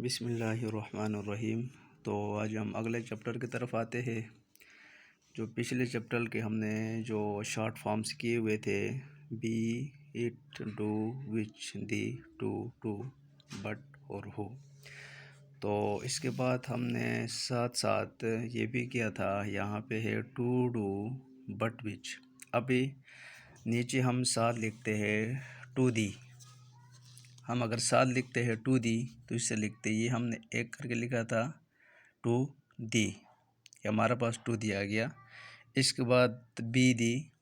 बिस्मिल्लाहिर्रहमानिर्रहीम। तो आज हम अगले चैप्टर की तरफ आते हैं। जो पिछले चैप्टर के हमने जो शॉर्ट फॉर्म्स किए हुए थे, be, it, do, which, the, to, but और हो। तो इसके बाद हमने साथ साथ ये भी किया था, यहाँ पे है टू, डू, बट, विच। अभी नीचे हम साथ लिखते हैं टू दी। हम अगर साथ लिखते हैं टू दी तो इससे लिखते ये हमने एक करके लिखा था टू दी, ये हमारे पास टू दी आ गया। इसके बाद बी दी,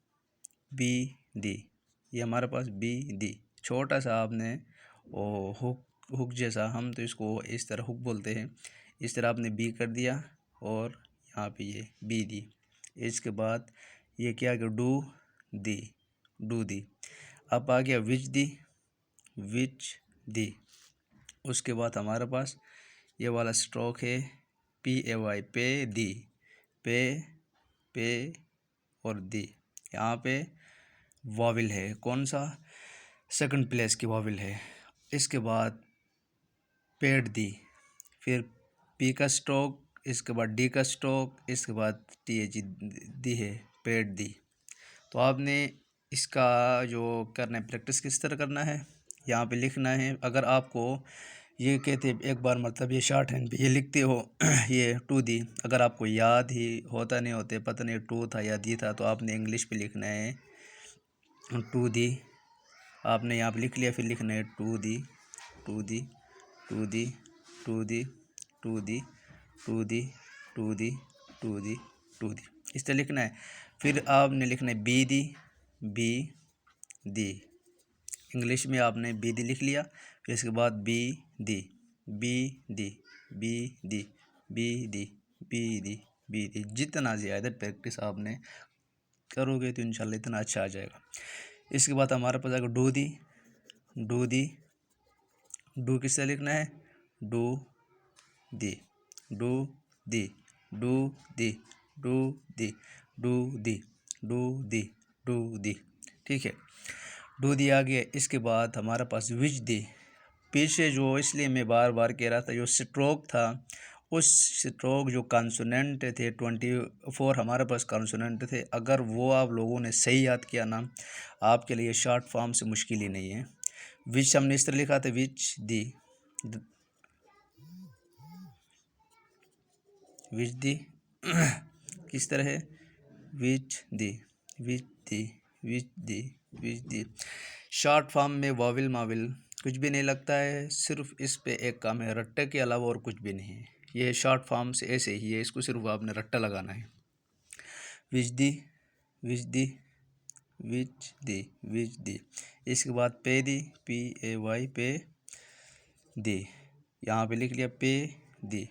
ये हमारे पास बी दी। छोटा सा आपने वो हुक जैसा, हम तो इसको इस तरह हुक बोलते हैं, इस तरह आपने बी कर दिया और यहाँ पे ये बी दी। इसके बाद ये क्या गया डू दी। अब आ गया विच दी। उसके बाद हमारे पास ये वाला स्ट्रोक है PAY, पे और दी। यहाँ पे वॉवेल है, कौन सा? सेकंड प्लेस की वॉवेल है। इसके बाद पेड दी, फिर पी का स्ट्रोक, इसके बाद डी का स्ट्रोक, इसके बाद TH दी है, पेड दी। तो आपने इसका जो करना है, प्रैक्टिस किस तरह करना है, यहाँ पे लिखना है। अगर आपको ये कहते एक बार मतलब ये शॉर्ट हैंड पे ये लिखते हो ये टू दी, अगर आपको याद ही होता नहीं होते, पता नहीं टू था या दी था, तो आपने इंग्लिश पे लिखना है टू दी। आपने यहाँ पे लिख लिया, फिर लिखना है to the, to the, to the, to the, to the, to the, to the, to the, to the, इस तरह लिखना है। फिर आपने लिखना है बी दी। इंग्लिश में आपने बी दी लिख लिया, फिर इसके बाद बी दी, जितना ज़्यादा प्रैक्टिस आपने करोगे तो इंशाल्लाह इतना अच्छा आ जाएगा। इसके बाद हमारे पास आएगा डू किससे लिखना है? डू दी, ठीक है, डू दी आ गया। इसके बाद हमारे पास विच दी। पीछे जो, इसलिए मैं बार बार कह रहा था, जो स्ट्रोक था, उस स्ट्रोक जो कॉन्सोनेंट थे 24 हमारे पास कॉन्सोनेंट थे, अगर वो आप लोगों ने सही याद किया ना, आपके लिए शॉर्ट फॉर्म से मुश्किल ही नहीं है। विच हमने इस तरह लिखा था, विच दी किस तरह है, विच दी। शॉर्ट फॉर्म में वाविल माविल कुछ भी नहीं लगता है, सिर्फ इस पे एक काम है, रट्टे के अलावा और कुछ भी नहीं है। ये शॉर्ट फॉर्म से ऐसे ही है, इसको सिर्फ आपने रट्टा लगाना है। विच दी। इसके बाद पे दी, PAY, पे दी, यहाँ पे लिख लिया पे दी।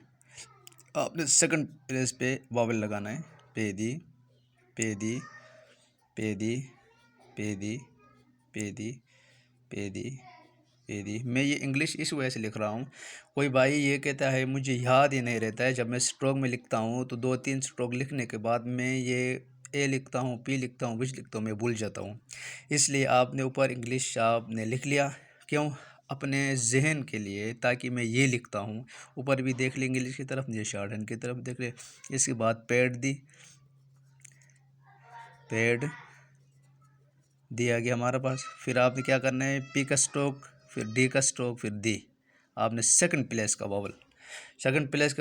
आपने सेकंड प्लेस पे वावेल लगाना है, पे दी। मैं ये इंग्लिश इस वजह से लिख रहा हूँ, कोई भाई ये कहता है मुझे याद ही नहीं रहता है, जब मैं स्ट्रोक में लिखता हूँ तो 2-3 स्ट्रोक लिखने के बाद मैं ये ए लिखता हूँ, पी लिखता हूँ, विच लिखता हूँ, मैं भूल जाता हूँ। इसलिए आपने ऊपर इंग्लिश आपने लिख लिया, क्यों? अपने जहन के लिए, ताकि मैं ये लिखता हूँ, ऊपर भी देख लेंगे इंग्लिश की तरफ, ये शॉर्ट हैंड की तरफ देख ले। इसके बाद पेड दी आ गया हमारे पास। फिर आपने क्या करना है, पी का स्ट्रोक, फिर डी का स्ट्रोक, फिर दी। आपने सेकंड प्लेस का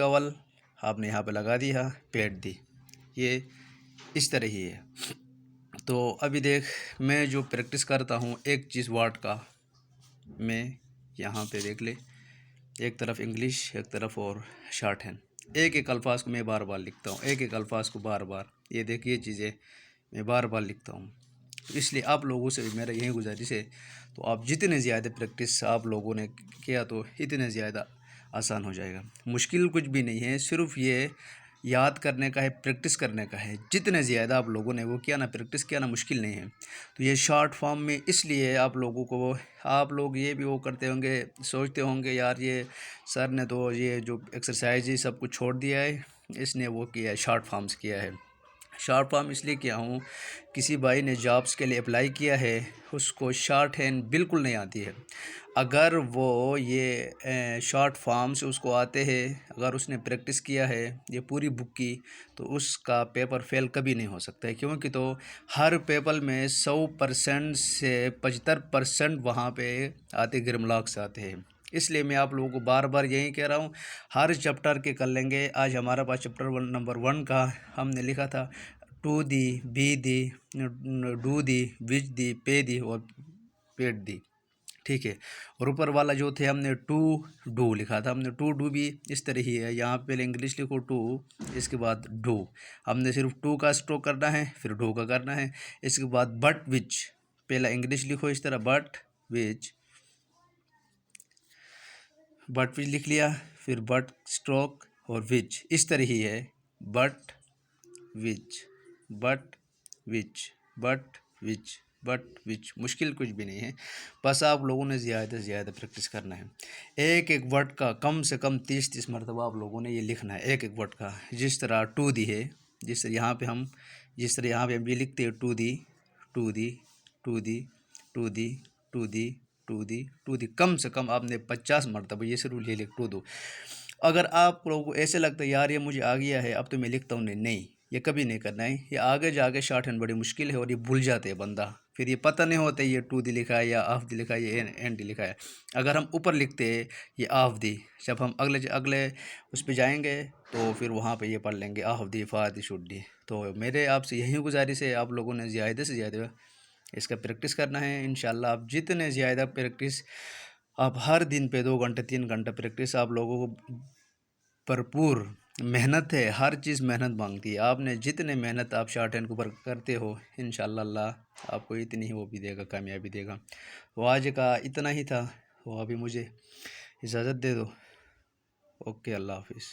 वावल आपने यहाँ पे लगा दिया, पेड दी। ये इस तरह ही है। तो अभी देख, मैं जो प्रैक्टिस करता हूँ एक चीज़ वर्ड का, मैं यहाँ पे देख ले, एक तरफ इंग्लिश, एक तरफ और शॉर्ट हैंड। एक अल्फाज को मैं बार बार लिखता हूँ, एक अल्फाज को बार बार, ये देखिए चीज़ें मैं बार बार लिखता हूँ। तो इसलिए आप लोगों से भी मेरा यही गुजारिश है, तो आप जितने ज़्यादा प्रैक्टिस आप लोगों ने किया तो इतने ज़्यादा आसान हो जाएगा। मुश्किल कुछ भी नहीं है, सिर्फ ये याद करने का है, प्रैक्टिस करने का है। जितने ज़्यादा आप लोगों ने वो किया ना, प्रैक्टिस किया ना, मुश्किल नहीं है। तो ये शॉर्ट फॉर्म में इसलिए आप लोगों को, आप लोग ये भी वो करते होंगे, सोचते होंगे यार ये सर ने तो ये जो एक्सरसाइज है सब कुछ छोड़ दिया है, इसने वो किया है, शॉर्ट फॉर्म्स किया है। शॉर्ट फॉर्म इसलिए किया हूँ, किसी भाई ने जॉब्स के लिए अप्लाई किया है, उसको शॉर्ट हैंड बिल्कुल नहीं आती है। अगर वो ये शॉर्ट फॉर्म्स उसको आते हैं, अगर उसने प्रैक्टिस किया है ये पूरी बुक की, तो उसका पेपर फेल कभी नहीं हो सकता है। क्योंकि तो हर पेपर में 100% से 75% वहाँ पे आते ग्रामर आते हैं। इसलिए मैं आप लोगों को बार बार यही कह रहा हूँ, हर चैप्टर के कर लेंगे। आज हमारा पास चैप्टर नंबर 1 का हमने लिखा था टू दी, बी दी, डू दी, विच दी, पे दी और पेड दी, ठीक है। और ऊपर वाला जो थे हमने टू डू लिखा था, हमने टू डू भी इस तरह ही है। यहाँ पहले इंग्लिश लिखो टू, इसके बाद डू। हमने सिर्फ टू का स्ट्रोक करना है, फिर डू का करना है। इसके बाद बट विच, पहला इंग्लिश लिखो इस तरह बट विच, बट विच लिख लिया, फिर बट स्ट्रोक और विच, इस तरह ही है। But which, but which, but which, but which, मुश्किल कुछ भी नहीं है। बस आप लोगों ने ज़्यादा से ज़्यादा प्रैक्टिस करना है। एक एक वर्ड का कम से कम 30-30 मरतबा आप लोगों ने ये लिखना है, एक एक वर्ड का। जिस तरह टू दी है, जिस तरह यहाँ पे हम ये लिखते हैं टू दी, to the, to the, to the, to the, to the, to दी, कम से कम आपने 50 मरतबा ये जरूर लिख टू दो। अगर आप लोगों को ऐसे लगता है यार ये मुझे आ गया है अब तो मैं लिखता हूँ, नहीं, ये कभी नहीं करना है। ये आगे जाके शॉर्ट हैंड बड़ी मुश्किल है और ये भूल जाते हैं बंदा, फिर ये पता नहीं होता ये टू दी लिखा है या ऑफ दी लिखा है या एन डी लिखा है। अगर हम ऊपर लिखते हैं ये ऑफ दी, जब हम अगले अगले उस पर जाएंगे तो फिर वहाँ पे ये पढ़ लेंगे ऑफ दी, फा दी, शुड दी। तो मेरे आपसे यही गुजारिश है, आप लोगों ने ज़्यादा से ज़्यादा इसका प्रैक्टिस करना है। इंशाल्लाह आप जितने ज़्यादा प्रैक्टिस, आप हर दिन पे 2 घंटे 3 घंटा प्रैक्टिस, आप लोगों को भरपूर मेहनत है, हर चीज़ मेहनत मांगती है। आपने जितने मेहनत आप शॉर्ट हैंड के ऊपर करते हो, इंशाल्लाह अल्लाह आपको इतनी ही वो भी देगा, कामयाबी देगा। तो आज का इतना ही था, तो अभी मुझे इजाज़त दे दो। ओके, अल्लाह हाफिज़।